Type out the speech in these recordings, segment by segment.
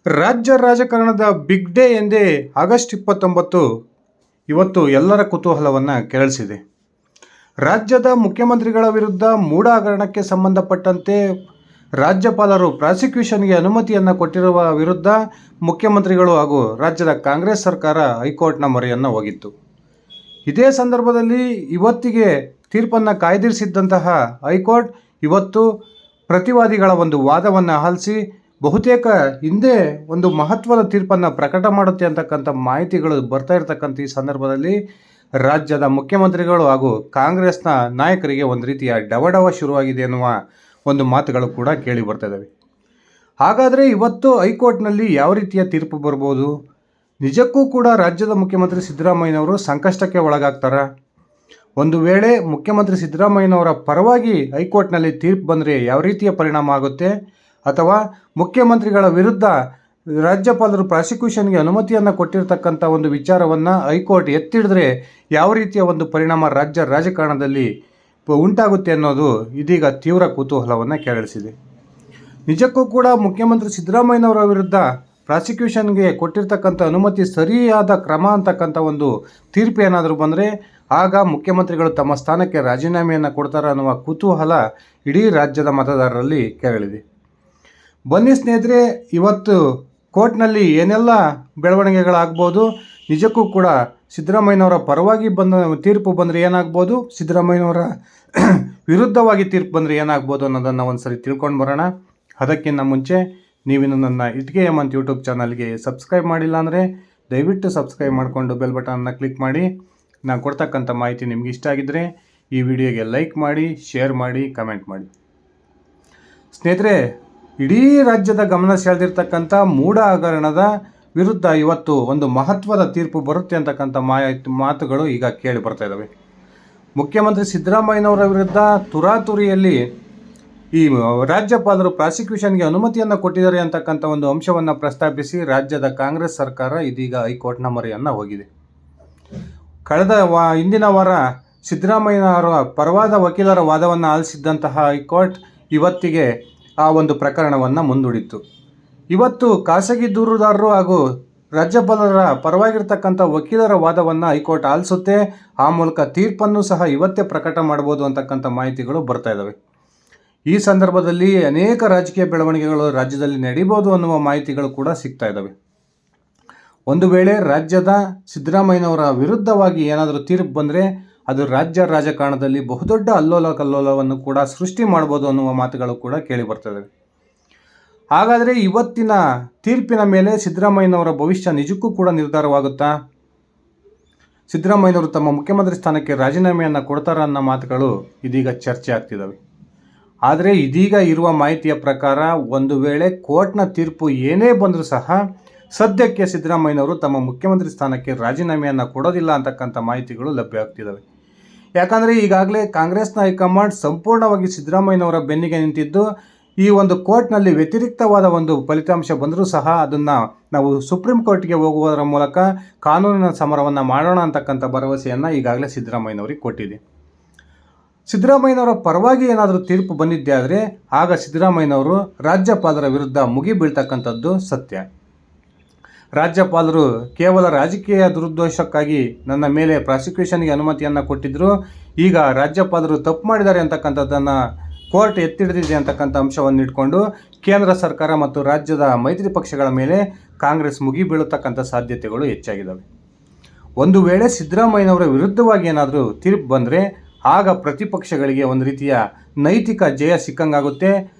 ರಾಜ್ಯ ರಾಜಕಾರಣದ big day ಎಂದೇ ಆಗಸ್ಟ್ 29 ಇವತ್ತು ಎಲ್ಲರ ಕುತೂಹಲವನ್ನು ಕೆರಳಿಸಿದೆ. ರಾಜ್ಯದ ಮುಖ್ಯಮಂತ್ರಿಗಳ ವಿರುದ್ಧ ಮೂಢ ಹಗರಣಕ್ಕೆ ಸಂಬಂಧಪಟ್ಟಂತೆ ರಾಜ್ಯಪಾಲರು ಪ್ರಾಸಿಕ್ಯೂಷನ್ಗೆ ಅನುಮತಿಯನ್ನು ಕೊಟ್ಟಿರುವ ವಿರುದ್ಧ ಮುಖ್ಯಮಂತ್ರಿಗಳು ಹಾಗೂ ರಾಜ್ಯದ ಕಾಂಗ್ರೆಸ್ ಸರ್ಕಾರ ಹೈಕೋರ್ಟ್ನ ಮೊರೆಯನ್ನು ಹೋಗಿತ್ತು. ಇದೇ ಸಂದರ್ಭದಲ್ಲಿ ಇವತ್ತಿಗೆ ತೀರ್ಪನ್ನು ಕಾಯ್ದಿರಿಸಿದ್ದಂತಹ ಹೈಕೋರ್ಟ್ ಇವತ್ತು ಪ್ರತಿವಾದಿಗಳ ಒಂದು ವಾದವನ್ನು ಆಲಿಸಿ ಬಹುತೇಕ ಹಿಂದೆ ಒಂದು ಮಹತ್ವದ ತೀರ್ಪನ್ನು ಪ್ರಕಟ ಮಾಡುತ್ತೆ ಅಂತಕ್ಕಂಥ ಮಾಹಿತಿಗಳು ಬರ್ತಾ ಇರತಕ್ಕಂಥ ಈ ಸಂದರ್ಭದಲ್ಲಿ ರಾಜ್ಯದ ಮುಖ್ಯಮಂತ್ರಿಗಳು ಹಾಗೂ ಕಾಂಗ್ರೆಸ್ನ ನಾಯಕರಿಗೆ ಒಂದು ರೀತಿಯ ಡವಡವ ಶುರುವಾಗಿದೆ ಎನ್ನುವ ಒಂದು ಮಾತುಗಳು ಕೂಡ ಕೇಳಿ ಬರ್ತಾ ಇದ್ದಾವೆ. ಹಾಗಾದರೆ ಇವತ್ತು ಹೈಕೋರ್ಟ್ನಲ್ಲಿ ಯಾವ ರೀತಿಯ ತೀರ್ಪು ಬರ್ಬೋದು? ನಿಜಕ್ಕೂ ಕೂಡ ರಾಜ್ಯದ ಮುಖ್ಯಮಂತ್ರಿ ಸಿದ್ದರಾಮಯ್ಯನವರು ಸಂಕಷ್ಟಕ್ಕೆ ಒಳಗಾಗ್ತಾರಾ? ಒಂದು ವೇಳೆ ಮುಖ್ಯಮಂತ್ರಿ ಸಿದ್ದರಾಮಯ್ಯನವರ ಪರವಾಗಿ ಹೈಕೋರ್ಟ್ನಲ್ಲಿ ತೀರ್ಪು ಬಂದರೆ ಯಾವ ರೀತಿಯ ಪರಿಣಾಮ ಆಗುತ್ತೆ? ಅಥವಾ ಮುಖ್ಯಮಂತ್ರಿಗಳ ವಿರುದ್ಧ ರಾಜ್ಯಪಾಲರು ಪ್ರಾಸಿಕ್ಯೂಷನ್ಗೆ ಅನುಮತಿಯನ್ನು ಕೊಟ್ಟಿರ್ತಕ್ಕಂಥ ಒಂದು ವಿಚಾರವನ್ನು ಹೈಕೋರ್ಟ್ ಎತ್ತಿಡಿದ್ರೆ ಯಾವ ರೀತಿಯ ಒಂದು ಪರಿಣಾಮ ರಾಜ್ಯ ರಾಜಕಾರಣದಲ್ಲಿ ಉಂಟಾಗುತ್ತೆ ಅನ್ನೋದು ಇದೀಗ ತೀವ್ರ ಕುತೂಹಲವನ್ನು ಕೆರಳಿಸಿದೆ. ನಿಜಕ್ಕೂ ಕೂಡ ಮುಖ್ಯಮಂತ್ರಿ ಸಿದ್ದರಾಮಯ್ಯನವರ ವಿರುದ್ಧ ಪ್ರಾಸಿಕ್ಯೂಷನ್ಗೆ ಕೊಟ್ಟಿರ್ತಕ್ಕಂಥ ಅನುಮತಿ ಸರಿಯಾದ ಕ್ರಮ ಅಂತಕ್ಕಂಥ ಒಂದು ತೀರ್ಪು ಏನಾದರೂ ಬಂದರೆ ಆಗ ಮುಖ್ಯಮಂತ್ರಿಗಳು ತಮ್ಮ ಸ್ಥಾನಕ್ಕೆ ರಾಜೀನಾಮೆಯನ್ನು ಕೊಡ್ತಾರೆ ಅನ್ನುವ ಕುತೂಹಲ ಇಡೀ ರಾಜ್ಯದ ಮತದಾರರಲ್ಲಿ ಕೆರಳಿದೆ. ಬನ್ನಿ ಸ್ನೇಹಿತರೆ, ಇವತ್ತು ಕೋರ್ಟ್ನಲ್ಲಿ ಏನೆಲ್ಲ ಬೆಳವಣಿಗೆಗಳಾಗ್ಬೋದು, ನಿಜಕ್ಕೂ ಕೂಡ ಸಿದ್ದರಾಮಯ್ಯನವರ ಪರವಾಗಿ ತೀರ್ಪು ಬಂದರೆ ಏನಾಗ್ಬೋದು, ಸಿದ್ದರಾಮಯ್ಯನವರ ವಿರುದ್ಧವಾಗಿ ತೀರ್ಪು ಬಂದರೆ ಏನಾಗ್ಬೋದು ಅನ್ನೋದನ್ನು ಒಂದು ಸರಿ ತಿಳ್ಕೊಂಡು ಬರೋಣ. ಅದಕ್ಕಿಂತ ಮುಂಚೆ ನೀವಿನ್ನು ನನ್ನ ಇಟ್ಗೆ ಹೇಮಂತ್ ಯೂಟ್ಯೂಬ್ ಚಾನಲ್ಗೆ ಸಬ್ಸ್ಕ್ರೈಬ್ ಮಾಡಿಲ್ಲ ಅಂದರೆ ದಯವಿಟ್ಟು ಸಬ್ಸ್ಕ್ರೈಬ್ ಮಾಡಿಕೊಂಡು ಬೆಲ್ ಬಟನ್ನ ಕ್ಲಿಕ್ ಮಾಡಿ. ನಾನು ಕೊಡ್ತಕ್ಕಂಥ ಮಾಹಿತಿ ನಿಮ್ಗೆ ಇಷ್ಟ ಆಗಿದ್ದರೆ ಈ ವಿಡಿಯೋಗೆ ಲೈಕ್ ಮಾಡಿ, ಶೇರ್ ಮಾಡಿ, ಕಮೆಂಟ್ ಮಾಡಿ. ಸ್ನೇಹಿತರೆ, ಇಡೀ ರಾಜ್ಯದ ಗಮನ ಸೆಳೆದಿರ್ತಕ್ಕಂಥ ಮೂಢ ಹಗರಣದ ವಿರುದ್ಧ ಇವತ್ತು ಒಂದು ಮಹತ್ವದ ತೀರ್ಪು ಬರುತ್ತೆ ಅಂತಕ್ಕಂಥ ಮಾತುಗಳು ಈಗ ಕೇಳಿ ಬರ್ತಾ ಇದ್ದಾವೆ. ಮುಖ್ಯಮಂತ್ರಿ ಸಿದ್ದರಾಮಯ್ಯನವರ ವಿರುದ್ಧ ತುರಾತುರಿಯಲ್ಲಿ ಈ ರಾಜ್ಯಪಾಲರು ಪ್ರಾಸಿಕ್ಯೂಷನ್ಗೆ ಅನುಮತಿಯನ್ನು ಕೊಟ್ಟಿದ್ದಾರೆ ಅಂತಕ್ಕಂಥ ಒಂದು ಅಂಶವನ್ನು ಪ್ರಸ್ತಾಪಿಸಿ ರಾಜ್ಯದ ಕಾಂಗ್ರೆಸ್ ಸರ್ಕಾರ ಇದೀಗ ಹೈಕೋರ್ಟ್ನ ಮೊರೆಯನ್ನು ಹೋಗಿದೆ. ಕಳೆದ ಹಿಂದಿನ ವಾರ ಸಿದ್ದರಾಮಯ್ಯನವರ ಪರವಾದ ವಕೀಲರ ವಾದವನ್ನು ಆಲಿಸಿದ್ದಂತಹ ಹೈಕೋರ್ಟ್ ಇವತ್ತಿಗೆ ಆ ಒಂದು ಪ್ರಕರಣವನ್ನು ಮುಂದೂಡಿತ್ತು. ಇವತ್ತು ಖಾಸಗಿ ದೂರುದಾರರು ಹಾಗೂ ರಾಜ್ಯಪಾಲರ ಪರವಾಗಿರ್ತಕ್ಕಂಥ ವಕೀಲರ ವಾದವನ್ನು ಹೈಕೋರ್ಟ್ ಆಲಿಸುತ್ತೆ. ಆ ಮೂಲಕ ತೀರ್ಪನ್ನು ಸಹ ಇವತ್ತೇ ಪ್ರಕಟ ಮಾಡ್ಬೋದು ಅಂತಕ್ಕಂಥ ಮಾಹಿತಿಗಳು ಬರ್ತಾ ಇದ್ದಾವೆ. ಈ ಸಂದರ್ಭದಲ್ಲಿ ಅನೇಕ ರಾಜಕೀಯ ಬೆಳವಣಿಗೆಗಳು ರಾಜ್ಯದಲ್ಲಿ ನಡೀಬೋದು ಅನ್ನುವ ಮಾಹಿತಿಗಳು ಕೂಡ ಸಿಗ್ತಾ ಇದ್ದಾವೆ. ಒಂದು ವೇಳೆ ರಾಜ್ಯದ ಸಿದ್ದರಾಮಯ್ಯನವರ ವಿರುದ್ಧವಾಗಿ ಏನಾದರೂ ತೀರ್ಪು ಬಂದರೆ ಅದು ರಾಜ್ಯ ರಾಜಕಾರಣದಲ್ಲಿ ಬಹುದೊಡ್ಡ ಅಲ್ಲೋಲ ಕಲ್ಲೋಲವನ್ನು ಕೂಡ ಸೃಷ್ಟಿ ಮಾಡ್ಬೋದು ಅನ್ನುವ ಮಾತುಗಳು ಕೂಡ ಕೇಳಿ ಬರ್ತದೆ. ಹಾಗಾದರೆ ಇವತ್ತಿನ ತೀರ್ಪಿನ ಮೇಲೆ ಸಿದ್ದರಾಮಯ್ಯನವರ ಭವಿಷ್ಯ ನಿಜಕ್ಕೂ ಕೂಡ ನಿರ್ಧಾರವಾಗುತ್ತಾ? ಸಿದ್ದರಾಮಯ್ಯನವರು ತಮ್ಮ ಮುಖ್ಯಮಂತ್ರಿ ಸ್ಥಾನಕ್ಕೆ ರಾಜೀನಾಮೆಯನ್ನು ಕೊಡ್ತಾರ ಅನ್ನೋ ಮಾತುಗಳು ಇದೀಗ ಚರ್ಚೆ ಆಗ್ತಿದ್ದಾವೆ. ಆದರೆ ಇದೀಗ ಇರುವ ಮಾಹಿತಿಯ ಪ್ರಕಾರ ಒಂದು ವೇಳೆ ಕೋರ್ಟ್ನ ತೀರ್ಪು ಏನೇ ಬಂದರೂ ಸಹ ಸದ್ಯಕ್ಕೆ ಸಿದ್ದರಾಮಯ್ಯನವರು ತಮ್ಮ ಮುಖ್ಯಮಂತ್ರಿ ಸ್ಥಾನಕ್ಕೆ ರಾಜೀನಾಮೆಯನ್ನು ಕೊಡೋದಿಲ್ಲ ಅಂತಕ್ಕಂಥ ಮಾಹಿತಿಗಳು ಲಭ್ಯ ಆಗ್ತಿದ್ದಾವೆ. ಯಾಕಂದರೆ ಈಗಾಗಲೇ ಕಾಂಗ್ರೆಸ್ನ ಹೈಕಮಾಂಡ್ ಸಂಪೂರ್ಣವಾಗಿ ಸಿದ್ದರಾಮಯ್ಯನವರ ಬೆನ್ನಿಗೆ ನಿಂತಿದ್ದು ಈ ಒಂದು ಕೋರ್ಟ್ನಲ್ಲಿ ವ್ಯತಿರಿಕ್ತವಾದ ಒಂದು ಫಲಿತಾಂಶ ಬಂದರೂ ಸಹ ಅದನ್ನು ನಾವು ಸುಪ್ರೀಂ ಕೋರ್ಟ್ಗೆ ಹೋಗುವುದರ ಮೂಲಕ ಕಾನೂನಿನ ಸಮರವನ್ನು ಮಾಡೋಣ ಅಂತಕ್ಕಂಥ ಭರವಸೆಯನ್ನು ಈಗಾಗಲೇ ಸಿದ್ದರಾಮಯ್ಯನವರಿಗೆ ಕೊಟ್ಟಿದೆ. ಸಿದ್ದರಾಮಯ್ಯನವರ ಪರವಾಗಿ ಏನಾದರೂ ತೀರ್ಪು ಬಂದಿದ್ದೇ ಆದರೆ ಆಗ ಸಿದ್ದರಾಮಯ್ಯನವರು ರಾಜ್ಯಪಾಲರ ವಿರುದ್ಧ ಮುಗಿ ಬೀಳ್ತಕ್ಕಂಥದ್ದು ಸತ್ಯ. ರಾಜ್ಯಪಾಲರು ಕೇವಲ ರಾಜಕೀಯ ದುರುದ್ದೇಶಕ್ಕಾಗಿ ನನ್ನ ಮೇಲೆ ಪ್ರಾಸಿಕ್ಯೂಷನ್ಗೆ ಅನುಮತಿಯನ್ನು ಕೊಟ್ಟಿದ್ದರು, ಈಗ ರಾಜ್ಯಪಾಲರು ತಪ್ಪು ಮಾಡಿದ್ದಾರೆ ಅಂತಕ್ಕಂಥದ್ದನ್ನು ಕೋರ್ಟ್ ಎತ್ತಿಡಿದಿದೆ ಅಂತಕ್ಕಂಥ ಅಂಶವನ್ನು ಇಟ್ಕೊಂಡು ಕೇಂದ್ರ ಸರ್ಕಾರ ಮತ್ತು ರಾಜ್ಯದ ಮೈತ್ರಿ ಪಕ್ಷಗಳ ಮೇಲೆ ಕಾಂಗ್ರೆಸ್ ಮುಗಿ ಬೀಳತಕ್ಕಂಥ ಸಾಧ್ಯತೆಗಳು ಹೆಚ್ಚಾಗಿದ್ದಾವೆ. ಒಂದು ವೇಳೆ ಸಿದ್ದರಾಮಯ್ಯನವರ ವಿರುದ್ಧವಾಗಿ ಏನಾದರೂ ತೀರ್ಪು ಬಂದರೆ ಆಗ ಪ್ರತಿಪಕ್ಷಗಳಿಗೆ ಒಂದು ರೀತಿಯ ನೈತಿಕ ಜಯ ಸಿಕ್ಕಂಗಾಗುತ್ತೆ.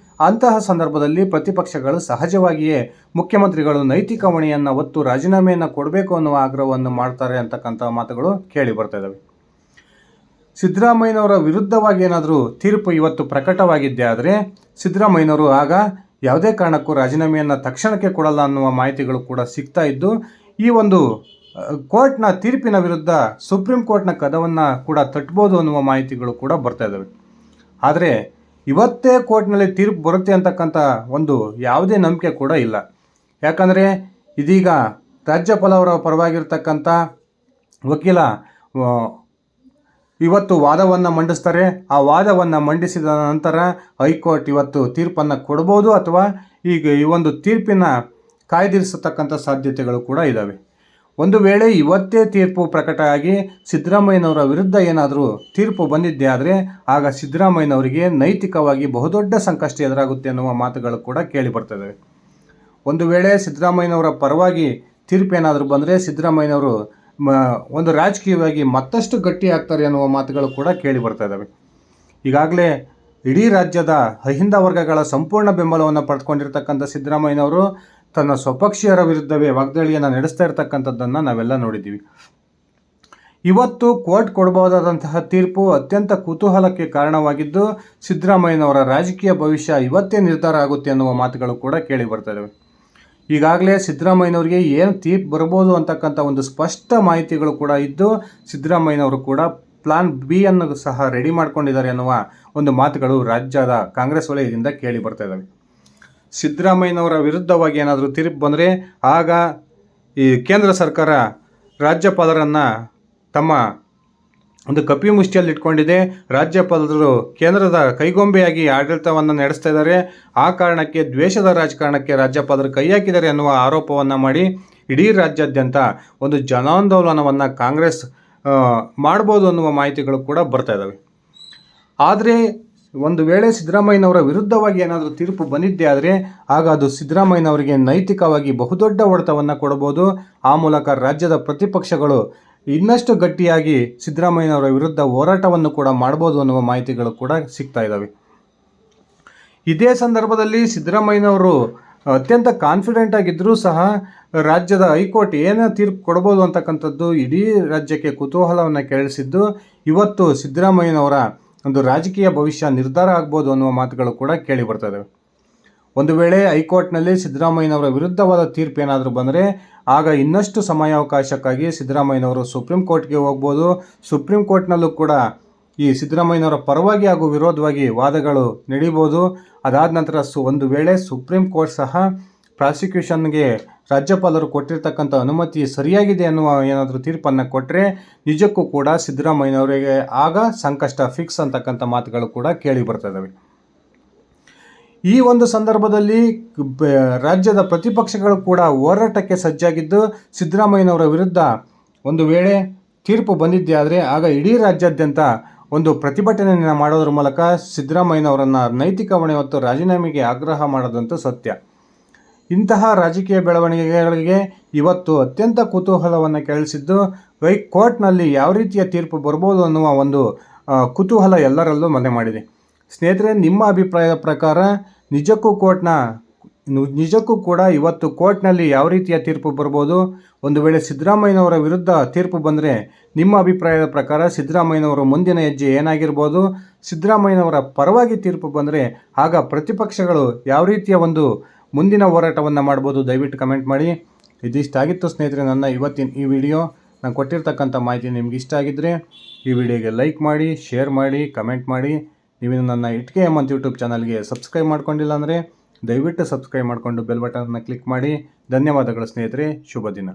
ಅಂತಹ ಸಂದರ್ಭದಲ್ಲಿ ಪ್ರತಿಪಕ್ಷಗಳು ಸಹಜವಾಗಿಯೇ ಮುಖ್ಯಮಂತ್ರಿಗಳು ನೈತಿಕ ಹೊಣೆಯನ್ನು ಹೊತ್ತು ರಾಜೀನಾಮೆಯನ್ನು ಕೊಡಬೇಕು ಅನ್ನುವ ಆಗ್ರಹವನ್ನು ಮಾಡ್ತಾರೆ ಅಂತಕ್ಕಂಥ ಮಾತುಗಳು ಕೇಳಿ ಬರ್ತಾ ಇದ್ದಾವೆ. ಸಿದ್ದರಾಮಯ್ಯನವರ ವಿರುದ್ಧವಾಗಿ ಏನಾದರೂ ತೀರ್ಪು ಇವತ್ತು ಪ್ರಕಟವಾಗಿದ್ದೇ ಆದರೆ ಸಿದ್ದರಾಮಯ್ಯನವರು ಆಗ ಯಾವುದೇ ಕಾರಣಕ್ಕೂ ರಾಜೀನಾಮೆಯನ್ನು ತಕ್ಷಣಕ್ಕೆ ಕೊಡಲ್ಲ ಅನ್ನುವ ಮಾಹಿತಿಗಳು ಕೂಡ ಸಿಗ್ತಾ ಇದ್ದು ಈ ಒಂದು ಕೋರ್ಟ್ನ ತೀರ್ಪಿನ ವಿರುದ್ಧ ಸುಪ್ರೀಂ ಕೋರ್ಟ್ನ ಕದವನ್ನು ಕೂಡ ತಟ್ಟಬೋದು ಅನ್ನುವ ಮಾಹಿತಿಗಳು ಕೂಡ ಬರ್ತಾ ಇದ್ದಾವೆ. ಆದರೆ ಇವತ್ತೇ ಕೋರ್ಟ್ನಲ್ಲಿ ತೀರ್ಪು ಬರುತ್ತೆ ಅಂತಕ್ಕಂಥ ಒಂದು ಯಾವುದೇ ನಂಬಿಕೆ ಕೂಡ ಇಲ್ಲ. ಯಾಕಂದರೆ ಇದೀಗ ರಾಜ್ಯಪಾಲರ ಪರವಾಗಿರ್ತಕ್ಕಂಥ ವಕೀಲ ಇವತ್ತು ವಾದವನ್ನು ಮಂಡಿಸ್ತಾರೆ. ಆ ವಾದವನ್ನು ಮಂಡಿಸಿದ ನಂತರ ಹೈಕೋರ್ಟ್ ಇವತ್ತು ತೀರ್ಪನ್ನು ಕೊಡ್ಬೋದು ಅಥವಾ ಈಗ ಈ ಒಂದು ತೀರ್ಪಿನ ಕಾಯ್ದಿರಿಸತಕ್ಕಂಥ ಸಾಧ್ಯತೆಗಳು ಕೂಡ ಇದ್ದಾವೆ. ಒಂದು ವೇಳೆ ಇವತ್ತೇ ತೀರ್ಪು ಪ್ರಕಟ ಆಗಿ ಸಿದ್ದರಾಮಯ್ಯನವರ ವಿರುದ್ಧ ಏನಾದರೂ ತೀರ್ಪು ಬಂದಿದ್ದೇ ಆದರೆ ಆಗ ಸಿದ್ದರಾಮಯ್ಯನವರಿಗೆ ನೈತಿಕವಾಗಿ ಬಹುದೊಡ್ಡ ಸಂಕಷ್ಟ ಎದುರಾಗುತ್ತೆ ಅನ್ನುವ ಮಾತುಗಳು ಕೂಡ ಕೇಳಿ ಬರ್ತವೆ. ಒಂದು ವೇಳೆ ಸಿದ್ದರಾಮಯ್ಯನವರ ಪರವಾಗಿ ತೀರ್ಪು ಏನಾದರೂ ಬಂದರೆ ಸಿದ್ದರಾಮಯ್ಯನವರು ಒಂದು ರಾಜಕೀಯವಾಗಿ ಮತ್ತಷ್ಟು ಗಟ್ಟಿ ಆಗ್ತಾರೆ ಅನ್ನುವ ಮಾತುಗಳು ಕೂಡ ಕೇಳಿ ಬರ್ತಾ ಇದ್ದಾವೆ. ಈಗಾಗಲೇ ಇಡೀ ರಾಜ್ಯದ ಅಹಿಂದ ವರ್ಗಗಳ ಸಂಪೂರ್ಣ ಬೆಂಬಲವನ್ನು ಪಡೆದುಕೊಂಡಿರ್ತಕ್ಕಂಥ ಸಿದ್ದರಾಮಯ್ಯನವರು ತನ್ನ ಸ್ವಪಕ್ಷೀಯರ ವಿರುದ್ಧವೇ ವಾಗ್ದಾಳಿಯನ್ನು ನಡೆಸ್ತಾ ಇರತಕ್ಕಂಥದ್ದನ್ನು ನಾವೆಲ್ಲ ನೋಡಿದ್ದೀವಿ. ಇವತ್ತು ಕೋರ್ಟ್ ಕೊಡಬಹುದಾದಂತಹ ತೀರ್ಪು ಅತ್ಯಂತ ಕುತೂಹಲಕ್ಕೆ ಕಾರಣವಾಗಿದ್ದು ಸಿದ್ದರಾಮಯ್ಯನವರ ರಾಜಕೀಯ ಭವಿಷ್ಯ ಇವತ್ತೇ ನಿರ್ಧಾರ ಆಗುತ್ತೆ ಅನ್ನುವ ಮಾತುಗಳು ಕೂಡ ಕೇಳಿ ಬರ್ತಾ ಇದ್ದಾವೆ. ಈಗಾಗಲೇ ಸಿದ್ದರಾಮಯ್ಯನವರಿಗೆ ಏನು ತೀರ್ಪು ಬರ್ಬೋದು ಅಂತಕ್ಕಂಥ ಒಂದು ಸ್ಪಷ್ಟ ಮಾಹಿತಿಗಳು ಕೂಡ ಇದ್ದು ಸಿದ್ದರಾಮಯ್ಯನವರು ಕೂಡ ಪ್ಲಾನ್ ಬಿ ಅನ್ನು ಸಹ ರೆಡಿ ಮಾಡ್ಕೊಂಡಿದ್ದಾರೆ ಅನ್ನುವ ಒಂದು ಮಾತುಗಳು ರಾಜ್ಯದ ಕಾಂಗ್ರೆಸ್ ವಲಯದಿಂದ ಕೇಳಿ ಬರ್ತಾ ಇದ್ದಾವೆ. ಸಿದ್ದರಾಮಯ್ಯನವರ ವಿರುದ್ಧವಾಗಿ ಏನಾದರೂ ತೀರ್ಪು ಬಂದರೆ ಆಗ ಈ ಕೇಂದ್ರ ಸರ್ಕಾರ ರಾಜ್ಯಪಾಲರನ್ನು ತಮ್ಮ ಒಂದು ಕಪಿಮುಷ್ಟಿಯಲ್ಲಿ ಇಟ್ಕೊಂಡಿದೆ. ರಾಜ್ಯಪಾಲರು ಕೇಂದ್ರದ ಕೈಗೊಂಬೆಯಾಗಿ ಆಡಳಿತವನ್ನು ನಡೆಸ್ತಾ ಇದ್ದಾರೆ. ಆ ಕಾರಣಕ್ಕೆ ದ್ವೇಷದ ರಾಜಕಾರಣಕ್ಕೆ ರಾಜ್ಯಪಾಲರು ಕೈ ಹಾಕಿದ್ದಾರೆ ಅನ್ನುವ ಆರೋಪವನ್ನು ಮಾಡಿ ಇಡೀ ರಾಜ್ಯಾದ್ಯಂತ ಒಂದು ಜನಾಂದೋಲನವನ್ನು ಕಾಂಗ್ರೆಸ್ ಮಾಡ್ಬೋದು ಅನ್ನುವ ಮಾಹಿತಿಗಳು ಕೂಡ ಬರ್ತಾ ಇದ್ದಾವೆ. ಆದರೆ ಒಂದು ವೇಳೆ ಸಿದ್ದರಾಮಯ್ಯನವರ ವಿರುದ್ಧವಾಗಿ ಏನಾದರೂ ತೀರ್ಪು ಬಂದಿದ್ದೇ ಆದರೆ ಆಗ ಅದು ಸಿದ್ದರಾಮಯ್ಯನವರಿಗೆ ನೈತಿಕವಾಗಿ ಬಹುದೊಡ್ಡ ಹೊಡೆತವನ್ನು ಕೊಡಬಹುದು. ಆ ಮೂಲಕ ರಾಜ್ಯದ ಪ್ರತಿಪಕ್ಷಗಳು ಇನ್ನಷ್ಟು ಗಟ್ಟಿಯಾಗಿ ಸಿದ್ದರಾಮಯ್ಯನವರ ವಿರುದ್ಧ ಹೋರಾಟವನ್ನು ಕೂಡ ಮಾಡ್ಬೋದು ಅನ್ನುವ ಮಾಹಿತಿಗಳು ಕೂಡ ಸಿಗ್ತಾ ಇದ್ದಾವೆ. ಇದೇ ಸಂದರ್ಭದಲ್ಲಿ ಸಿದ್ದರಾಮಯ್ಯನವರು ಅತ್ಯಂತ ಕಾನ್ಫಿಡೆಂಟ್ ಆಗಿದ್ದರೂ ಸಹ ರಾಜ್ಯದ ಹೈಕೋರ್ಟ್ ಏನು ತೀರ್ಪು ಕೊಡ್ಬೋದು ಅಂತಕ್ಕಂಥದ್ದು ಇಡೀ ರಾಜ್ಯಕ್ಕೆ ಕುತೂಹಲವನ್ನು ಕೆರಳಿಸಿದ್ದು ಇವತ್ತು ಸಿದ್ದರಾಮಯ್ಯನವರ ಒಂದು ರಾಜಕೀಯ ಭವಿಷ್ಯ ನಿರ್ಧಾರ ಆಗ್ಬೋದು ಅನ್ನುವ ಮಾತುಗಳು ಕೂಡ ಕೇಳಿ ಬರ್ತಾ ಇದ್ದಾವೆ. ಒಂದು ವೇಳೆ ಹೈಕೋರ್ಟ್ನಲ್ಲಿ ಸಿದ್ದರಾಮಯ್ಯನವರ ವಿರುದ್ಧವಾದ ತೀರ್ಪು ಏನಾದರೂ ಬಂದರೆ ಆಗ ಇನ್ನಷ್ಟು ಸಮಯಾವಕಾಶಕ್ಕಾಗಿ ಸಿದ್ದರಾಮಯ್ಯನವರು ಸುಪ್ರೀಂ ಕೋರ್ಟ್ಗೆ ಹೋಗ್ಬೋದು. ಸುಪ್ರೀಂ ಕೋರ್ಟ್ನಲ್ಲೂ ಕೂಡ ಈ ಸಿದ್ದರಾಮಯ್ಯನವರ ಪರವಾಗಿ ಹಾಗೂ ವಿರೋಧವಾಗಿ ವಾದಗಳು ನಡೀಬೋದು. ಅದಾದ ನಂತರ ಒಂದು ವೇಳೆ ಸುಪ್ರೀಂ ಕೋರ್ಟ್ ಸಹ ಪ್ರಾಸಿಕ್ಯೂಷನ್ಗೆ ರಾಜ್ಯಪಾಲರು ಕೊಟ್ಟಿರ್ತಕ್ಕಂಥ ಅನುಮತಿ ಸರಿಯಾಗಿದೆ ಅನ್ನುವ ಏನಾದರೂ ತೀರ್ಪನ್ನು ಕೊಟ್ಟರೆ ನಿಜಕ್ಕೂ ಕೂಡ ಸಿದ್ದರಾಮಯ್ಯನವರಿಗೆ ಆಗ ಸಂಕಷ್ಟ ಫಿಕ್ಸ್ ಅಂತಕ್ಕಂಥ ಮಾತುಗಳು ಕೂಡ ಕೇಳಿ ಬರ್ತದವೆ. ಈ ಒಂದು ಸಂದರ್ಭದಲ್ಲಿ ರಾಜ್ಯದ ಪ್ರತಿಪಕ್ಷಗಳು ಕೂಡ ಹೋರಾಟಕ್ಕೆ ಸಜ್ಜಾಗಿದ್ದು ಸಿದ್ದರಾಮಯ್ಯನವರ ವಿರುದ್ಧ ಒಂದು ವೇಳೆ ತೀರ್ಪು ಬಂದಿದ್ದೇ ಆದರೆ ಆಗ ಇಡೀ ರಾಜ್ಯಾದ್ಯಂತ ಒಂದು ಪ್ರತಿಭಟನೆಯನ್ನು ಮಾಡೋದ್ರ ಮೂಲಕ ಸಿದ್ದರಾಮಯ್ಯನವರನ್ನು ನೈತಿಕ ಹೊಣೆ ಹೊತ್ತು ರಾಜೀನಾಮೆಗೆ ಆಗ್ರಹ ಮಾಡೋದಂತೂ ಸತ್ಯ. ಇಂತಹ ರಾಜಕೀಯ ಬೆಳವಣಿಗೆಗಳಿಗೆ ಇವತ್ತು ಅತ್ಯಂತ ಕುತೂಹಲವನ್ನು ಕೆರಳಿಸಿದ್ದು ಕೋರ್ಟ್ನಲ್ಲಿ ಯಾವ ರೀತಿಯ ತೀರ್ಪು ಬರ್ಬೋದು ಅನ್ನುವ ಒಂದು ಕುತೂಹಲ ಎಲ್ಲರಲ್ಲೂ ಮನೆ ಮಾಡಿದೆ. ಸ್ನೇಹಿತರೆ, ನಿಮ್ಮ ಅಭಿಪ್ರಾಯದ ಪ್ರಕಾರ ನಿಜಕ್ಕೂ ಕೂಡ ಇವತ್ತು ಕೋರ್ಟ್ನಲ್ಲಿ ಯಾವ ರೀತಿಯ ತೀರ್ಪು ಬರ್ಬೋದು? ಒಂದು ವೇಳೆ ಸಿದ್ದರಾಮಯ್ಯನವರ ವಿರುದ್ಧ ತೀರ್ಪು ಬಂದರೆ ನಿಮ್ಮ ಅಭಿಪ್ರಾಯದ ಪ್ರಕಾರ ಸಿದ್ದರಾಮಯ್ಯನವರ ಮುಂದಿನ ಹೆಜ್ಜೆ ಏನಾಗಿರ್ಬೋದು? ಸಿದ್ದರಾಮಯ್ಯನವರ ಪರವಾಗಿ ತೀರ್ಪು ಬಂದರೆ ಆಗ ಪ್ರತಿಪಕ್ಷಗಳು ಯಾವ ರೀತಿಯ ಒಂದು ಮುಂದಿನ ಹೋರಾಟವನ್ನು ಮಾಡ್ಬೋದು? ದಯವಿಟ್ಟು ಕಮೆಂಟ್ ಮಾಡಿ. ಇದಿಷ್ಟಾಗಿತ್ತು ಸ್ನೇಹಿತರೆ ನನ್ನ ಇವತ್ತಿನ ಈ ವಿಡಿಯೋ. ನಾನು ಕೊಟ್ಟಿರ್ತಕ್ಕಂಥ ಮಾಹಿತಿ ನಿಮ್ಗೆ ಇಷ್ಟ ಆಗಿದ್ದರೆ ಈ ವಿಡಿಯೋಗೆ ಲೈಕ್ ಮಾಡಿ, ಶೇರ್ ಮಾಡಿ, ಕಮೆಂಟ್ ಮಾಡಿ. ನೀವು ನನ್ನ ಇಟ್ಕೆ ಅಂತ ಯೂಟ್ಯೂಬ್ ಚಾನಲ್ಗೆ ಸಬ್ಸ್ಕ್ರೈಬ್ ಮಾಡ್ಕೊಂಡಿಲ್ಲ ಅಂದರೆ ದಯವಿಟ್ಟು ಸಬ್ಸ್ಕ್ರೈಬ್ ಮಾಡಿಕೊಂಡು ಬೆಲ್ ಬಟನ್ನ ಕ್ಲಿಕ್ ಮಾಡಿ. ಧನ್ಯವಾದಗಳು ಸ್ನೇಹಿತರೆ, ಶುಭ ದಿನ.